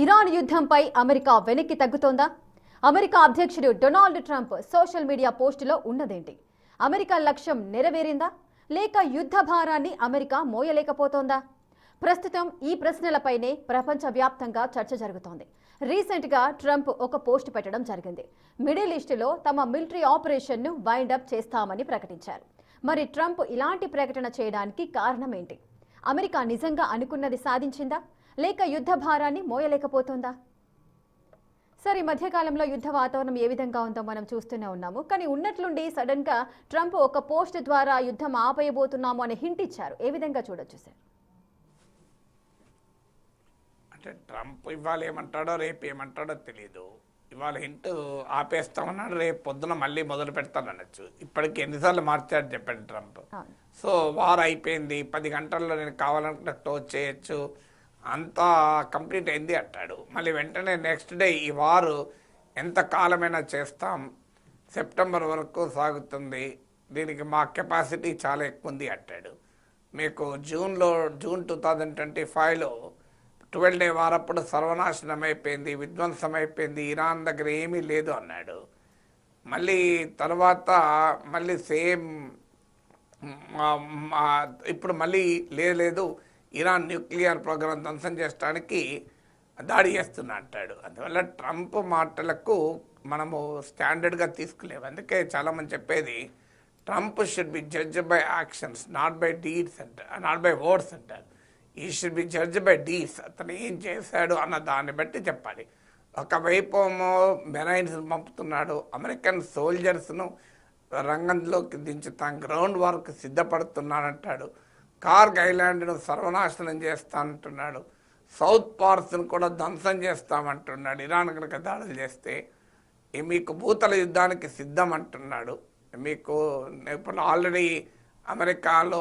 Iran యుద్ధంపై America వెనక్కి తగ్గుతోందా? America అధ్యక్షుడు Donald Trump social media పోస్టులో ఉన్నదేంటి? అమెరికా లక్ష్యం నెరవేరిందా లేక యుద్ధ భారాన్ని అమెరికా మోయలేకపోతోందా? ప్రస్తుతం ఈ ప్రశ్నలపైనే ప్రపంచవ్యాప్తంగా చర్చ జరుగుతోంది. రీసెంట్గా ట్రంప్ ఒక పోస్ట్ పెట్టడం జరిగింది. మిడిల్ ఈస్ట్లో తమ మిలిటరీ ఆపరేషన్ను వైండప్ చేస్తామని ప్రకటించారు. మరి ట్రంప్ ఇలాంటి ప్రకటన చేయడానికి కారణం ఏంటి? అమెరికా నిజంగా అనుకున్నది సాధించిందా లేక యుద్ధ భారాన్ని మోయలేకపోతుందా? సరే, ఈ మధ్యకాలంలో యుద్ధ వాతావరణం ఏ విధంగా ఉందో మనం చూస్తూనే ఉన్నాము. కానీ ఉన్నట్లుండి సడన్ గా ట్రంప్ ఒక పోస్ట్ ద్వారా యుద్ధం ఆపేయబోతున్నాము అనే హింట్ ఇచ్చారు. ఏ విధంగా చూడొచ్చు సార్? అంటే ట్రంప్ ఇవాళ ఏమంటాడో రేపు ఏమంటాడో తెలియదు. ఇవాళ హింట్ ఆపేస్తామన్నాడు, రేపు పొద్దున మళ్ళీ మొదలు పెడతాననొచ్చు. ఇప్పటికి ఎన్నిసార్లు మార్చాడు చెప్పండి ట్రంప్. సో వార్ అయిపోయింది, 10 గంటల్లో నేను కావాలనుకుంటే క్లోజ్ చేయొచ్చు, అంతా కంప్లీట్ అయింది అంటాడు. మళ్ళీ వెంటనే నెక్స్ట్ డే ఈ వారు ఎంత కాలమైనా చేస్తాం, సెప్టెంబర్ వరకు సాగుతుంది, దీనికి మా కెపాసిటీ చాలా ఎక్కువ ఉంది అంటాడు. మీకు జూన్ 2025లో 12 డే వారప్పుడు సర్వనాశనం అయిపోయింది, విధ్వంసం అయిపోయింది, ఇరాన్ దగ్గర ఏమీ లేదు అన్నాడు. మళ్ళీ తర్వాత మళ్ళీ సేమ్ ఇప్పుడు మళ్ళీ లేదు ఇరాన్ న్యూక్లియర్ ప్రోగ్రాం ధ్వంసం చేయడానికి దాడి చేస్తున్నా అంటాడు. అందువల్ల ట్రంప్ మాటలకు మనము స్టాండర్డ్గా తీసుకోలేము. అందుకే చాలామంది చెప్పేది Trump should be judge by actions, not by deeds అంటారు, నాట్ బై వర్డ్స్ అంటారు. ఈ should be judge by deeds. అతను ఏం చేశాడు అన్న దాన్ని బట్టి చెప్పాలి. ఒకవైపు మెరైన్స్ పంపుతున్నాడు, అమెరికన్ సోల్జర్స్ను రంగంలోకి దించుతాం, గ్రౌండ్ వర్క్ సిద్ధపడుతున్నాడంటాడు, కార్గ్ ఐలాండ్ను సర్వనాశనం చేస్తానంటున్నాడు, సౌత్ పార్స్ను కూడా ధ్వంసం చేస్తామంటున్నాడు ఇరాన్ కనుక దాడులు చేస్తే, మీకు భూతల యుద్ధానికి సిద్ధం అంటున్నాడు. మీకు ఇప్పుడు ఆల్రెడీ అమెరికాలో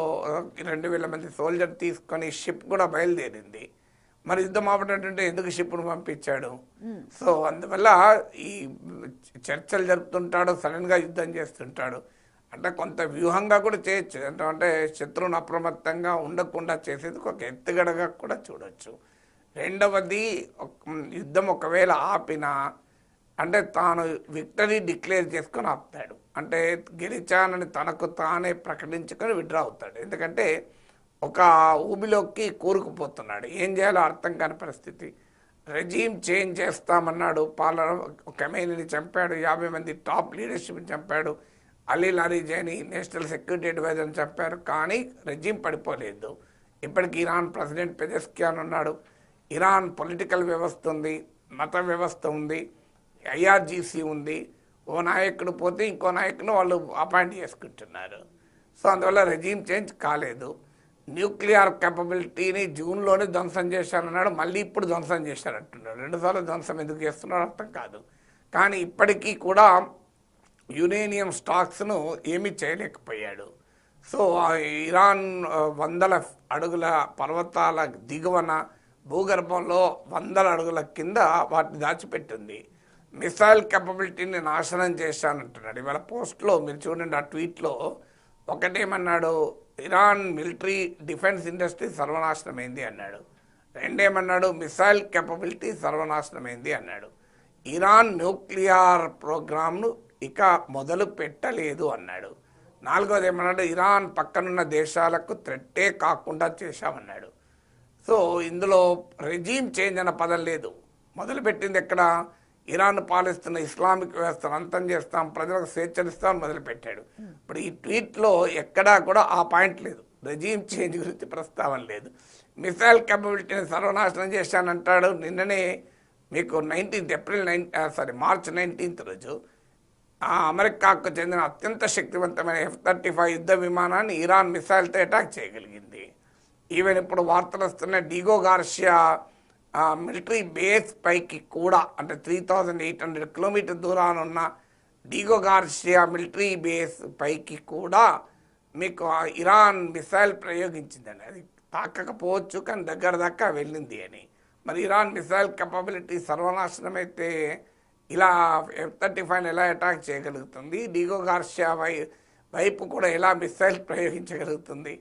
2000 మంది సోల్జర్ తీసుకొని షిప్ కూడా బయలుదేరింది. మరి యుద్ధం ఆపటంటే ఎందుకు షిప్ను పంపించాడు? సో అందువల్ల ఈ చర్చలు జరుపుతుంటాడు, సడన్గా యుద్ధం చేస్తుంటాడు. అంటే కొంత వ్యూహంగా కూడా చేయొచ్చు, అంటే శత్రువును అప్రమత్తంగా ఉండకుండా చేసేందుకు ఒక ఎత్తుగడగా కూడా చూడొచ్చు. రెండవది, యుద్ధం ఒకవేళ ఆపినా అంటే తాను విక్టరీ డిక్లేర్ చేసుకొని ఆపుతాడు, అంటే గెలిచానని తనకు తానే ప్రకటించుకొని విడ్రా అవుతాడు. ఎందుకంటే ఒక ఊబిలోకి కూరుకుపోతున్నాడు, ఏం చేయాలో అర్థం కాని పరిస్థితి. రెజీమ్ చేంజ్ చేస్తామన్నాడు, పాలన ఖమేనీని చంపాడు, 50 మంది టాప్ లీడర్షిప్ని చంపాడు, అలీ లారీజాని నేషనల్ సెక్యూరిటీ అడ్వైజర్ని చంపారు, కానీ రెజీమ్ పడిపోలేదు. ఇప్పటికి ఇరాన్ ప్రెసిడెంట్ పెజెస్కియాన్ ఉన్నాడు, ఇరాన్ పొలిటికల్ వ్యవస్థ ఉంది, మత వ్యవస్థ ఉంది, IRGC ఉంది, ఓ నాయకుడు పోతే ఇంకో నాయకుడు వాళ్ళు అపాయింట్ చేసుకుంటున్నారు. సో అందువల్ల రెజీమ్ చేంజ్ కాలేదు. న్యూక్లియర్ కేపబిలిటీని జూన్లోనే ధ్వంసం చేశారన్నాడు, మళ్ళీ ఇప్పుడు ధ్వంసం చేశారంటున్నాడు. 2 సార్లు ధ్వంసం ఎందుకు చేస్తున్నాడు అర్థం కాదు. కానీ ఇప్పటికీ కూడా యురేనియం స్టాక్స్ను ఏమీ చేయలేకపోయాడు. సో ఇరాన్ 100 అడుగుల పర్వతాల దిగువన భూగర్భంలో 100 అడుగుల కింద వాటిని దాచిపెట్టింది. మిసైల్ కేపబిలిటీని నాశనం చేశానంటున్నాడు. ఇవాళ పోస్ట్లో మీరు చూడండి, ఆ ట్వీట్లో ఒకటేమన్నాడు, ఇరాన్ మిలిటరీ డిఫెన్స్ ఇండస్ట్రీ సర్వనాశనమైంది అన్నాడు. రెండేమన్నాడు, మిసైల్ కేపబిలిటీ సర్వనాశనమైంది అన్నాడు. ఇరాన్ న్యూక్లియర్ ప్రోగ్రామ్ను ఇక మొదలు పెట్టలేదు అన్నాడు. 4వది ఏమన్నాడు, ఇరాన్ పక్కనున్న దేశాలకు థ్రెట్టే కాకుండా చేశామన్నాడు. సో ఇందులో రెజీమ్ చేంజ్ అన్న పదం లేదు. మొదలుపెట్టింది ఎక్కడ, ఇరాన్ పాలిస్తున్న ఇస్లామిక్ వ్యవస్థను అంతం చేస్తాం, ప్రజలకు స్వేచ్ఛనిస్తాం మొదలుపెట్టాడు. ఇప్పుడు ఈ ట్వీట్లో ఎక్కడా కూడా ఆ పాయింట్ లేదు, రెజీమ్ చేంజ్ గురించి ప్రస్తావన లేదు. మిసైల్ కేపబిలిటీని సర్వనాశనం చేశానంటాడు. నిన్ననే మీకు మార్చ్ 19 రోజు అమెరికాకు చెందిన అత్యంత శక్తివంతమైన F-35 యుద్ధ విమానాన్ని ఇరాన్ మిసైల్తో అటాక్ చేయగలిగింది. ఈవెన్ ఇప్పుడు వార్తలు వస్తున్న డిగో గార్షియా మిలిటరీ బేస్ పైకి కూడా, అంటే 3800 కిలోమీటర్ దూరాన ఉన్న డిగో గార్షియా మిలిటరీ బేస్ పైకి కూడా మీకు ఇరాన్ మిసైల్ ప్రయోగించిందండి. అది తాకకపోవచ్చు కానీ దగ్గర దాకా వెళ్ళింది అని. మరి ఇరాన్ మిసైల్ కెపబిలిటీ సర్వనాశనమైతే ఇలా F-35 ఎలా అటాక్ చేయగలుగుతుంది, డిగో గార్షియా వైపు కూడా ఎలా మిసైల్ ప్రయోగించగలుగుతుంది?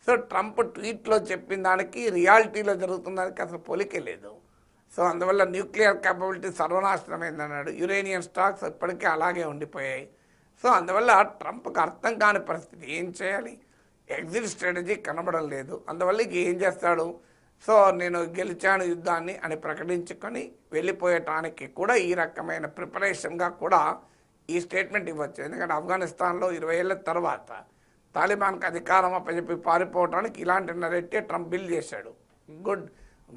సో ట్రంప్ ట్వీట్లో చెప్పిన దానికి రియాలిటీలో జరుగుతున్న దానికి అసలు పోలికే లేదు. సో అందువల్ల న్యూక్లియర్ క్యాపబిలిటీ సర్వనాశనమైందన్నాడు. యురేనియం స్టాక్స్ ఇప్పటికే అలాగే ఉండిపోయాయి. సో అందువల్ల ట్రంప్కి అర్థం కాని పరిస్థితి, ఏం చేయాలి, ఎగ్జిట్ స్ట్రాటజీ కనబడం లేదు. అందువల్ల ఇక ఏం చేస్తాడు, సో నేను గెలిచాను యుద్ధాన్ని అని ప్రకటించుకొని వెళ్ళిపోయటానికి కూడా ఈ రకమైన ప్రిపరేషన్గా కూడా ఈ స్టేట్మెంట్ ఇవ్వచ్చు. ఎందుకంటే ఆఫ్ఘనిస్తాన్లో 20 ఏళ్ళ తర్వాత తాలిబాన్కి అధికారం అప్పచెప్పి పారిపోవడానికి ఇలాంటి నరేటివ్ ట్రంప్ బిల్ చేశాడు.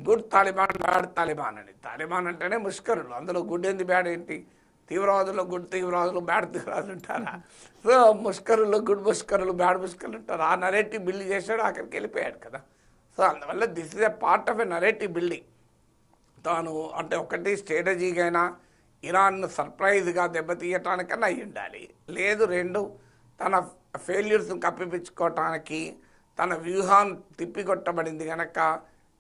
గుడ్ తాలిబాన్, బ్యాడ్ తాలిబాన్ అని. తాలిబాన్ అంటేనే ముష్కరులు, అందులో గుడ్ ఏంది బ్యాడ్ ఏంటి, తీవ్రవాదులు గుడ్ తీవ్రవాదులు బ్యాడ్ తీవ్రవాదులు ఉంటారా? సో ముష్కరులు గుడ్ ముష్కరులు బ్యాడ్ ముష్కరులు ఉంటారు. ఆ నరేటివ్ బిల్డ్ చేశాడు, అక్కడికి వెళ్ళిపోయాడు కదా. సో అందువల్ల this is a part of a narrative building. తాను అంటే ఒకటి స్ట్రాటజీగా అయినా ఇరాన్ను సర్ప్రైజ్గా దెబ్బతీయటానికన్నా అయి ఉండాలి, లేదు రెండు తన ఫెయిల్యూర్స్ని కప్పిపించుకోవటానికి తన వ్యూహం తిప్పికొట్టబడింది కనుక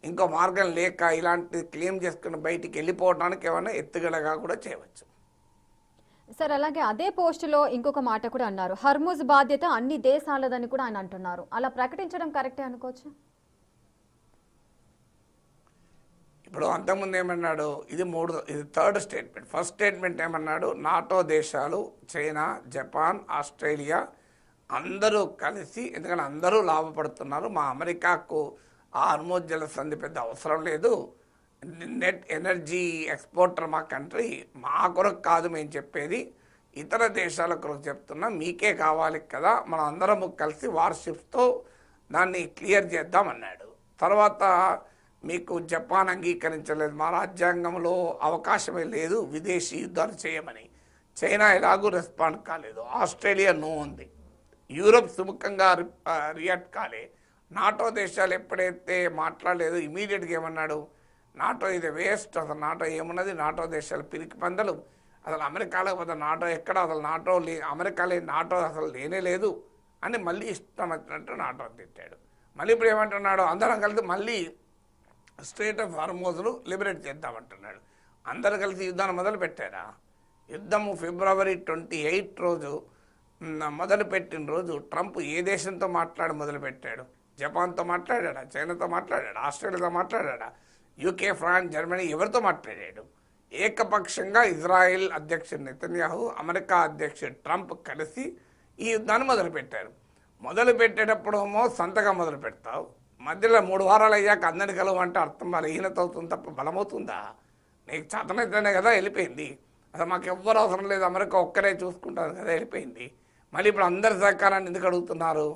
ఇంకో మార్గం లేక ఇలాంటి క్లెయిమ్ చేసుకుని బయటికి వెళ్ళిపోవడానికి ఏమైనా ఎత్తుగడగా కూడా చేయవచ్చు. సార్ అలాగే అదే పోస్టులో ఇంకొక మాట కూడా అన్నారు, హర్ముజ్ బాధ్యత అన్ని దేశాలదని కూడా ఆయన అంటున్నారు. అలా ప్రకటించడం కరెక్టే అనుకోవచ్చు? ఇప్పుడు అంతకుముందు ఏమన్నాడు, ఇది థర్డ్ స్టేట్మెంట్. ఫస్ట్ స్టేట్మెంట్ ఏమన్నాడు, నాటో దేశాలు చైనా, జపాన్, ఆస్ట్రేలియా అందరూ కలిసి, ఎందుకంటే అందరూ లాభపడుతున్నారు, మా అమెరికాకు ఆ హర్ముజ్ జలసంధి పెద్ద అవసరం లేదు, నెట్ ఎనర్జీ ఎక్స్పోర్టర్ మా కంట్రీ, మా కొరకు కాదు మేము చెప్పేది, ఇతర దేశాల కొరకు చెప్తున్నా, మీకే కావాలి కదా, మనం అందరం కలిసి వార్షిప్స్తో దాన్ని క్లియర్ చేద్దామన్నాడు. తర్వాత మీకు జపాన్ అంగీకరించలేదు, మా రాజ్యాంగంలో అవకాశమే లేదు విదేశీ యుద్ధాలు చేయమని. చైనా ఎలాగూ రెస్పాండ్ కాలేదు, ఆస్ట్రేలియా నో ఉంది, యూరప్ సుముఖంగా రియాక్ట్ కాలే, నాటో దేశాలు ఎప్పుడైతే మాట్లాడలేదు ఇమీడియట్గా ఏమన్నాడు, నాటో ఇది వేస్ట్, అసలు నాటో ఏమున్నది, నాటో దేశాలు పిరికి పందలు, అసలు అమెరికాలో పోతే నాటో ఎక్కడ, అసలు నాటో అమెరికా లేని నాటో అసలు లేనే లేదు అని మళ్ళీ ఇష్టం వచ్చినట్టు నాటో తిట్టాడు. మళ్ళీ ఇప్పుడు ఏమంటున్నాడు, అందరం కలిసి మళ్ళీ స్ట్రేట్ ఆఫ్ హార్మోజ్ను లిబరేట్ చేద్దామంటున్నాడు. అందరు కలిసి యుద్ధాన్ని మొదలు పెట్టారా? యుద్ధము ఫిబ్రవరి 28 రోజు మొదలుపెట్టిన రోజు ట్రంప్ ఏ దేశంతో మొదలుపెట్టాడు? జపాన్తో మాట్లాడా, చైనాతో మాట్లాడా, ఆస్ట్రేలియాతో మాట్లాడా, యూకే, ఫ్రాన్స్, జర్మనీ ఎవరితో మాట్లాడాడు? ఏకపక్షంగా ఇజ్రాయెల్ అధ్యక్షుడు నెతన్యాహు, అమెరికా అధ్యక్షుడు ట్రంప్ కలిసి ఈ యుద్ధాన్ని మొదలుపెట్టారు. మొదలుపెట్టేటప్పుడు ఏమో సంతకం మొదలు పెడతావు, మధ్యలో 3 వారాలు అయ్యాక అందరిని కలవంటే అర్థం బలహీనత అవుతుంది తప్ప బలమవుతుందా? నీకు చేతనైతేనే కదా వెళ్ళిపోయింది, అసలు మాకు ఎవ్వరు అవసరం లేదు, అమెరికా ఒక్కరే చూసుకుంటారు కదా వెళ్ళిపోయింది. మళ్ళీ ఇప్పుడు అందరి సహకారాన్ని ఎందుకు అడుగుతున్నారు?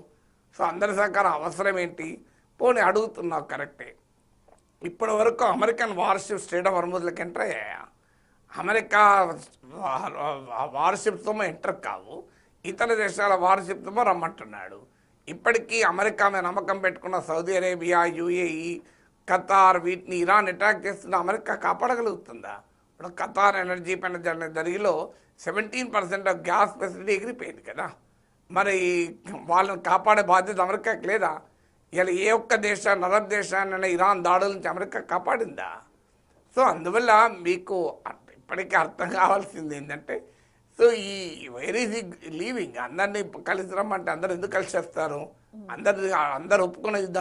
సో అందరి సహకారం అవసరం ఏంటి? పోనీ అడుగుతున్నావు కరెక్టే. ఇప్పటి వరకు అమెరికన్ వార్షిప్ స్టేట్ ఆఫ్ హార్మోజ్లోకి ఎంటర్ అయ్యాయా? అమెరికా వార్షిప్తో ఎంటర్ కావు, ఇతర దేశాల వార్షిప్తో రమ్మంటున్నాడు. ఇప్పటికీ అమెరికా మీద నమ్మకం పెట్టుకున్న సౌదీ అరేబియా, యుఏఈ, ఖతార్ వీటిని ఇరాన్ అటాక్ చేస్తున్న అమెరికా కాపాడగలుగుతుందా? ఇప్పుడు ఖతార్ ఎనర్జీ పైన జరిగిలో 17% ఆఫ్ గ్యాస్ ఫెసిలిటీ ఎగిరిపోయింది కదా, మరి వాళ్ళని కాపాడే బాధ్యత అమెరికాకి లేదా? ఇలా ఏ ఒక్క దేశాన్ని, అరబ్ దేశాన్ని ఇరాన్ దాడుల నుంచి అమెరికా కాపాడిందా? సో అందువల్ల మీకు ఇప్పటికీ అర్థం కావాల్సింది ఏంటంటే, సో ఈ వెరీ లీవింగ్ అందరినీ కలిసి రమ్మంటే అందరు ఎందుకు కలిసి వస్తారు? అందరు ఒప్పుకునే యుద్ధం